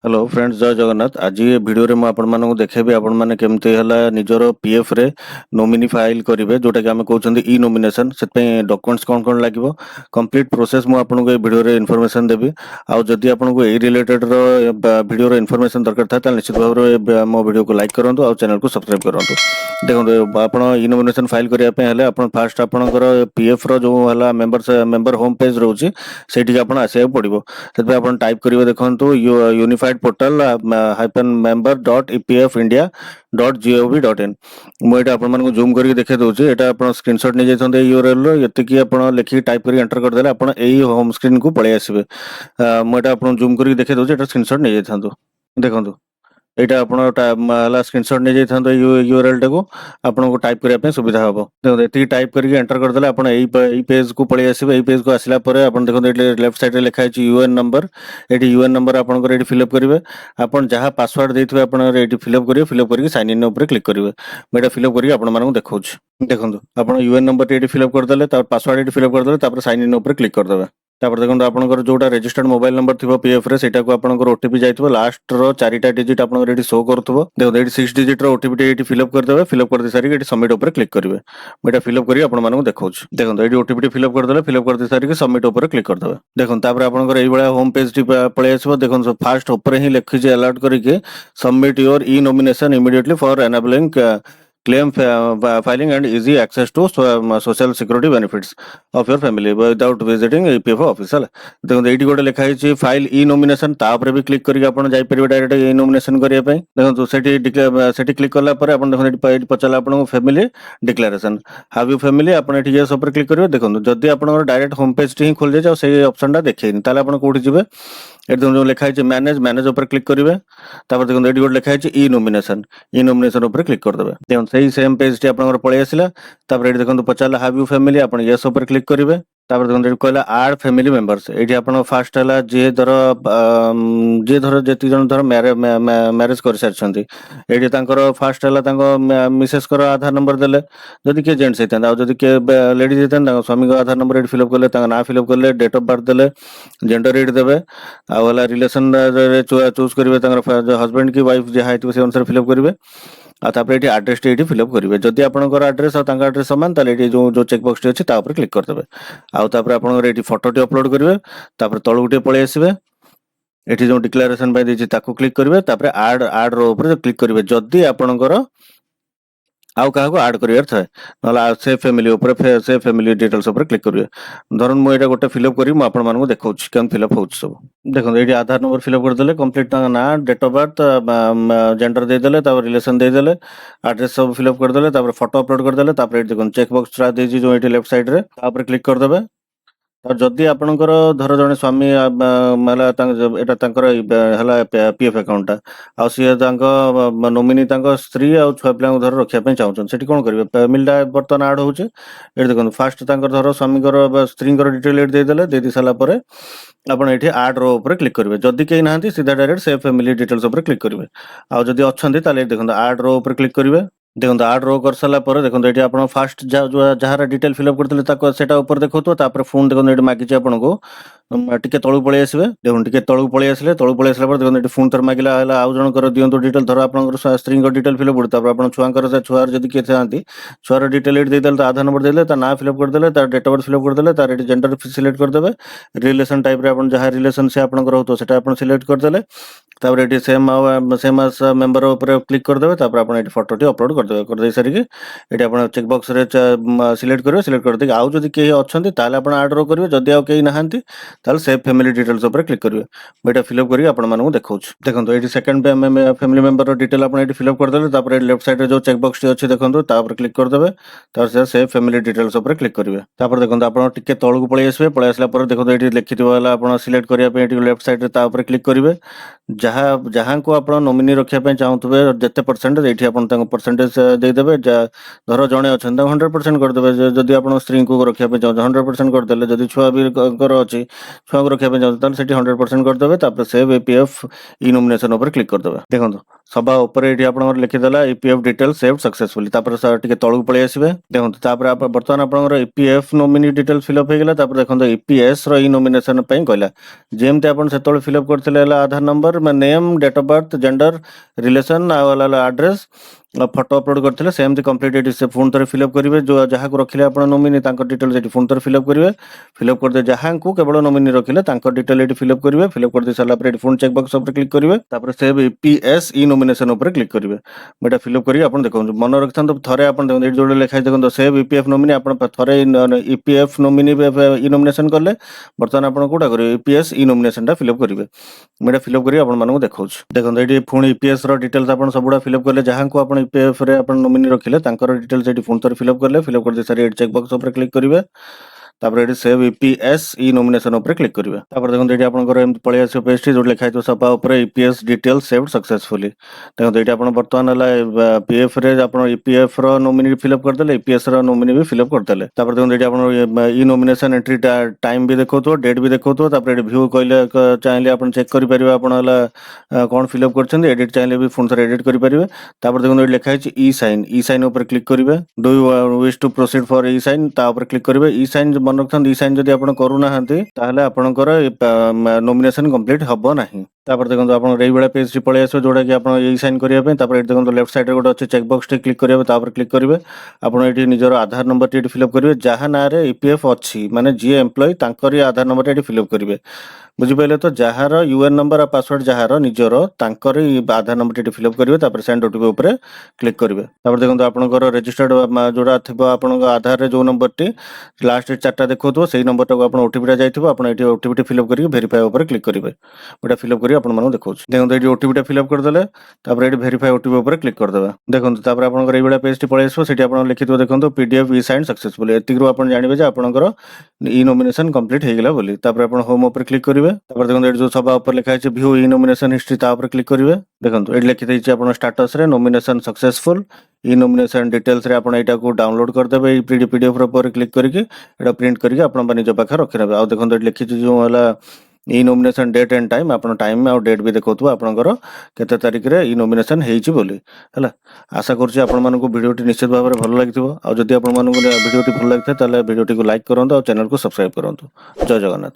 Hello friends, जय जगन्नाथ। आज ये वीडियो रे मैं देखेबी आपण माने केमते हला निजरो पीएफ रे नोमिनी फाइल करिवे, जोटा कि आमे कहउछंदी ई नोमिनेशन। सेत पे डॉक्यूमेंट्स कोन कोन लागिवो, कंप्लीट प्रोसेस मु आपन को ए वीडियो रे इन्फॉर्मेशन देबी। आ जदि आपन को ए रिलेटेड रो वीडियो रो इन्फॉर्मेशन दरकार था त निश्चित भाव रे मो वीडियो को लाइक करंतु आ चैनल को सब्सक्राइब करंतु। देखो आपण ई नोमिनेशन फाइल करिया पे हले आपण फास्ट आपनकर पीएफ रो जो हला मेंबर होम पेज रहउची सेठी आपण आसीया पड़िबो। सेत पे आपण टाइप करिवे, देखंतु यूनिफाइड पोर्टल -ipef-india.gov.in। मुझे आपको जूम करके देखे दूसरी, एटा आप स्क्रीनशॉट नहीं जाते यूआरएल रो ये आप लिखिक टाइप करके एंटर करदे आप होम स्क्रीन को पलि आसबे। मुझे आपको जूम करके देखे दूसरी, एटा स्क्रीनशॉट नहीं जाता देखो। एटा आपला स्क्रीनशॉट नहीं जाता यूआरएल टाको आपको टाइप करने सुविधा हम। देखो ये टाइप करके एंटर करदे आप पेज को पलि आसबे। यही पेज को आसला देखो लेफ्ट साइड रे लिखा है यूएन नंबर। ये यूएन नंबर आपंकर ये फिलअप करेंगे। आप जहाँ पासवर्ड देते आप फिलअप करेंगे। फिलअप करके साइन इन उपर क्लिक करेंगे। मुझे फिलअप करके आपको देखा देखो आप यूएन नंबर ये फिलअप करदे, पासवर्ड ये फिलअप करदे, साइन इन उपर क्लिक करदे। तापर देखो आपनकर जोटा रजिस्टर्ड मोबाइल नंबर थी पीएफ रे सेटा को आपनकर ओटीपी जाइथिबो, लास्ट रो 4टा डिजिट आपनकर एटी शो करथबो। देखो एटी 6 डिजिट रो ओटीपी एटी फिलअप करदेबे। फिलअप कर दे सारी एटी सबमिट ऊपर क्लिक करिवे। मैं एटा फिलअप करी आपन मानू देखाउछ। देखो एटी ओटीपी फिलअप करदेले। फिलअप कर दे सारी सबमिट ऊपर क्लिक करदेबे। देखो तापर आपनकर एई बळा होम पेज टी पळे आसीबो। देखो फास्ट ऊपर ही लिखि जे अलर्ट करिके submit your E nomination immediately for enabling claim filing and easy access to social security benefits of your family without visiting EPF office। देखो ये गोटे लिखाई फाइल ई नॉमिनेशन, तापर भी क्लिक करके आप जापर डायरेक्ट ई नॉमिनेशन करने। देखो सेठी क्लिक कला देखो पचारा आपको family declaration have you family आप यस पर क्लिक करेंगे। देखो जदि आप डायरेक्ट होम पेज ही खोल जाए से ऑप्शन टा देखेनि ताले आप कौटी जी जो लिखाई मैनेज ऊपर क्लिक करेंगे। देखो ये गोटे लिखाई ई नॉमिनेशन ऊपर क्लिक करदे। देखो सही सेम पेज टी आपनकर पळै आसिला। तापर एठी देखंतु पचारला हाव यू फैमिली आपण यस ऊपर क्लिक करिवे। तापर देखंतु एठी कहला ऐड फैमिली मेंबर्स। एठी आपण फास्ट हला जे धर जेति जन धर मैरिज कर सारछंती। एठी तांकर फास्ट हला तांको मिसेस कर आधार नंबर देले, जदि के जेंट्स हेतन आ जदि के लेडीज हेतन तांको स्वामी को आधार नंबर एठी फिलअप करले, तांको नाम फिलअप करले, डेट ऑफ बर्थ देले, जेंडर एठी देबे। आ वाला रिलेशन रे चूज करिवे, तांकर हस्बैंड की वाइफ जे हाइतबे से अनुसार फिलअप करिवे। आगे आड्रेस टी फिलअप करेंगे। जदि आपंकर आड्रेस और आड्रेस सामान ताले जो चेकबक्स टी अच्छी क्लिक करदे। आपर फोटो टी अपलोड करेंगे। तलू टे पलि आसबे। ये जो डिक्लेरेशन क्लिक करेंगे। आड रो ऊपर क्लिक करेंगे जदि आपंकर आउ क्या आड कर से फैमिली ऊपर से फैमिली डिटेल्स ऊपर क्लिक करेंगे। धरन मुझे गोटे फिलअप करी आपको देखा केम फिलअप हो सब। देखो ये आधार नंबर फिलअप करदे, कंप्लीट ना, डेट ऑफ बर्थ, जेंडर देदेले, रिलेशन देदेले, एड्रेस सब फिलअप करदे, फोटो अपलोड करदे। देखो चेकबक्स जो ये लेफ्ट साइड रे क्लिक करदे। और जदि आपणकर धर जड़े स्वामी पीएफ अकाउंट आ सी नोमिनी स्त्री आ छुआ पिला धर रखापी चाहूँ से कौन करेंगे, फैमिलीटा बर्तमान आड हो देखो फास्ट धर स्वामी स्त्री डिटेल दे सारापर आप आड रो ऊपर क्लिक करेंगे। जदि कहीं ना सीधा डायरेक्ट से फैमिली डिटेल्स ऊपर क्लिक करेंगे। आदि अच्छा देखो आड रो ऊपर क्लिक करेंगे। देखो आड रो कर सारा देखो ये आप फास्ट जहाँ डिटेल फिलअप करते ऊपर देखो। फोन देखो ये मागिचे आपको टिके तलू पलि आसबे। देखो टिके तलू पलि आसले देखो ये फोन थर मागिला आउ जनकर दिंतु डिटेल धर आप स्त्री डिटेल फिलअप कर छुआर छुआर जब किए था छुआर डिटेल ये देदेले, आधार नंबर देदेले, ना फिलअप करदेले, डेट ऑफ बर्थ फिलअप करदेले, जेंडर सिलेक्ट करदेवे, रिलेशन टाइप रे जहाँ रिलेशन से आपंकर हो तो सिलेक्ट करदेले। ये सेम मेंबर ऊपर क्लिक करदेवे। फोटो टी अपलोड करदेवे। कर सारिक ये आप चेकबक्स सिलेक्ट करेंगे। सिलेक्ट कर आउ जदि कहीं अच्छा आड रो करेंगे। जदि आउ कहीं ना सेव फैमिली डिटेल्स ऊपर क्लिक करेंगे। मुझे फिलअप करके आपको देखा। देखो ये सेकंड फैमिली मेंबर डिटेल आप फिलअप करदे। लेफ्ट साइड जो चेकबक्स टी अच्छी देखो क्लिक करदे। सेव फैमिली डिटेल्स ऊपर क्लिक करेंगे। देखो आप टिके तलू पलि आसबे। पलि आसला देखो ये लिखि सिलेक्ट करने लेफ्ट साइड रे क्लिक करेंगे। जहाँ को आप नोमिनी रखापी चाहूबे जिते परसेंट ये परसेंटेज देदेवे। धर जड़े अच्छा 100% करदे। जदि आप स्त्री को रखापी चाहते 100% करदे। जदि छुआ भी अच्छी छुआ को रखापी चाहते 100% करदे। सेव एपीएफ ई नॉमिनेशन ऊपर क्लिक करदे। देखो सभा ऊपर ये आप लिखिदेला ईपीएफ डिटेल सेव सक्सेसफुली। टे तलू पलि आसबे। देखो बर्तमान आप ईपीएफ नोमिनी डिटेल फिलअप होगा। देखो ईपीएस रो ई नॉमिनेशन कहला जमती आप से फिलअप करते Aadhaar number name date of birth gender relation address photo upload करते सेमती कम्प्लीट ये से पुणी थे फिलअप करेंगे जो जहाँ को रखिले आप नोमिनी डिटेल ये पुणी थे फिलअप करेंगे फिलअप करदे जहाँ को केवल नोमिनी रखिले डिटेल ये फिलअप करेंगे फिलअप कर सारापर पुणी चेकबक्स क्लिक करेंगे सेव ईपीएस ई नोमिनेशन क्लिक करेंगे मुझे फिलअप करी आप देखो मन रखता थे आप जो लिखाई देखो सेव ईपीएफ नोमिनी आप थे ईपीएफ नोमिनी ई नोमिनेशन कले बर्तमान आप कौटा करेंगे ईपीएस ई नोमिनेशन फिलअप करेंगे मुझे फिलअप करी आपको देखो देखो ये पुणी ईपीएस डिटेल्स आप सबुड़ा फिलअप कले जहाँ को आप ईपीएफ रे आप नोमिनी रखिले डिटेल्स ये पुणी थे फिलअप कले फिलअप कर सारी चेकबक्स क्लिक करेंगे तापर सेव ईपीएस ई नोमिनेशन क्लिक करेंगे तापर देखो ये आप पलि आस पेज जो लिखाई Sapa EPS detail saved successfully देखो ये आप बर्तमान है पीएफ रे आप ईपीएफ नोमिनी फिलअप करदे ईपीएस नोमिनी भी फिलअप करदे तापर देखो ये आप ई नोमिनेशन एंट्री टाइम भी देखो डेट भी देखो तापर व्यू कहले चाहिए आप चेक करेंगे आप कौन फिलअप कर एडिट चाहिए भी पुणी थे एडिट करेंगे तापर देखो ये लिखाई ई साइन क्लिक करेंगे do you wish to proceed for e sign click करेंगे ई साइन मन रखता ई साइन जब आप करूना आपणकर नोमिनेशन कंप्लीट हम ना तापर देखो आप पेज पलि आस जोटा कि आप साइन करने देखो लेफ्ट साइड गोटे अच्छे चेकबक्स क्लिक करेंगे क्लिक करेंगे आप निजर आधार नंबर टी फिलअप करेंगे जहाँ ना ईपीएफ अच्छी माने जी एम्प्लॉय तांकर आधार नंबर टी फिलअप करेंगे बुझिपारे तो jar UN number password jar निजर तांकर आधार नंबर टी फिलअप करेंगे सेंड ओटीपी उपर क्लिक करेंगे देखो आपंकर रजिस्टर्ड जोड़ा थी आप आधार जो नंबर टी लास्ट 4टा देखो से नंबर टाक आप ओटीपी जाइए आप ओटीपी फिलअप करके भेरीफाई उपर क्लिक करेंगे गोटा फिलअप करेंगे आपको देखो देखो ये ओटीपी फिलअप करदे तापर ये भेरीफाई ओटीपी उपर क्लिक करदे देखो तापर आपंकर ये पेज पलि आसो से आप लिखि देखो पीडीएफ ई साइन सक्सेसफुल एतिक आप जानते आपंकर ई नोमिनेशन कंप्लीट हो गला बोली तापर आप होम उपर क्लिक करेंगे तापर देखो ये जो सभा ऊपर लिखा है व्यू ई नोमिनेशन हिस्ट्री क्लिक करेंगे देखो ये लिखी देती आप स्टाटस रे नोमिनेशन सक्सेसफुल ई नोमिनेशन डिटेल्स रे आपण एटा को डाउनलोड कर देबे पीडीएफ ऊपर क्लिक करके एटा प्रिंट करके आपण निज पाखे रखि नेबे आ देखो लिखि जो होला ई नोमिनेशन डेट एंड टाइम आपण टाइम आ डेट भी देखो आपनकर केते तारिख रे ई नोमिनेशन हेइची बोली हला आशा करछि आपण मानको वीडियोटी निश्चित भाव में भल लागिथिबो आ जदि आपण मानको वीडियोटी भल लागिथे ताले वीडियोटी को लाइक करंतु और चैनल को सब्सक्राइब करंतु जय जगन्नाथ।